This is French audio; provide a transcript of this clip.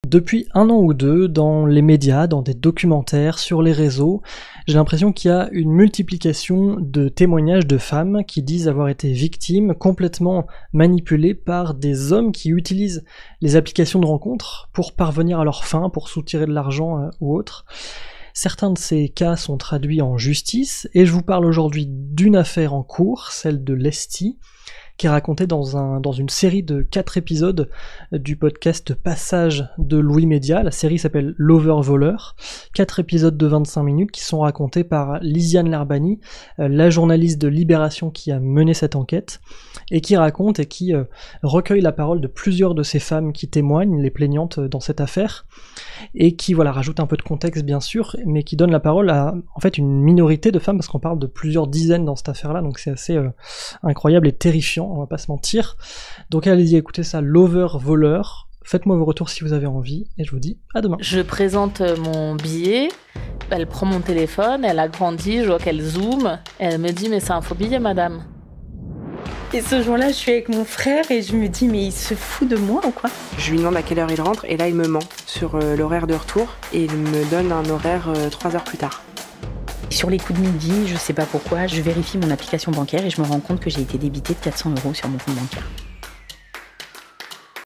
Depuis 1 an ou 2, dans les médias, dans des documentaires, sur les réseaux, j'ai l'impression qu'il y a une multiplication de témoignages de femmes qui disent avoir été victimes, complètement manipulées par des hommes qui utilisent les applications de rencontres pour parvenir à leurs fins, pour soutirer de l'argent ou autre. Certains de ces cas sont traduits en justice, et je vous parle aujourd'hui d'une affaire en cours, celle de Lesty, qui est racontée dans une série de 4 épisodes du podcast Passage de Louis Média. La série s'appelle Lover-Voleur. 4 épisodes de 25 minutes qui sont racontés par Lisiane Larbani, la journaliste de Libération qui a mené cette enquête, et qui raconte et qui recueille la parole de plusieurs de ces femmes qui témoignent, les plaignantes dans cette affaire, et qui rajoute un peu de contexte bien sûr, mais qui donne la parole à en fait une minorité de femmes, parce qu'on parle de plusieurs dizaines dans cette affaire-là, donc c'est assez incroyable et terrifiant, on va pas se mentir. Donc allez-y, écoutez ça, Lover-Voleur. Faites-moi vos retours si vous avez envie, et je vous dis à demain. Je présente mon billet, elle prend mon téléphone, elle agrandit, je vois qu'elle zoome, elle me dit « mais c'est un faux billet, madame ». Et ce jour-là, je suis avec mon frère et je me dis « mais il se fout de moi ou quoi ?» Je lui demande à quelle heure il rentre, et là il me ment sur l'horaire de retour, et il me donne un horaire 3 heures plus tard. Sur les coups de midi, je sais pas pourquoi, je vérifie mon application bancaire et je me rends compte que j'ai été débitée de 400 € sur mon compte bancaire.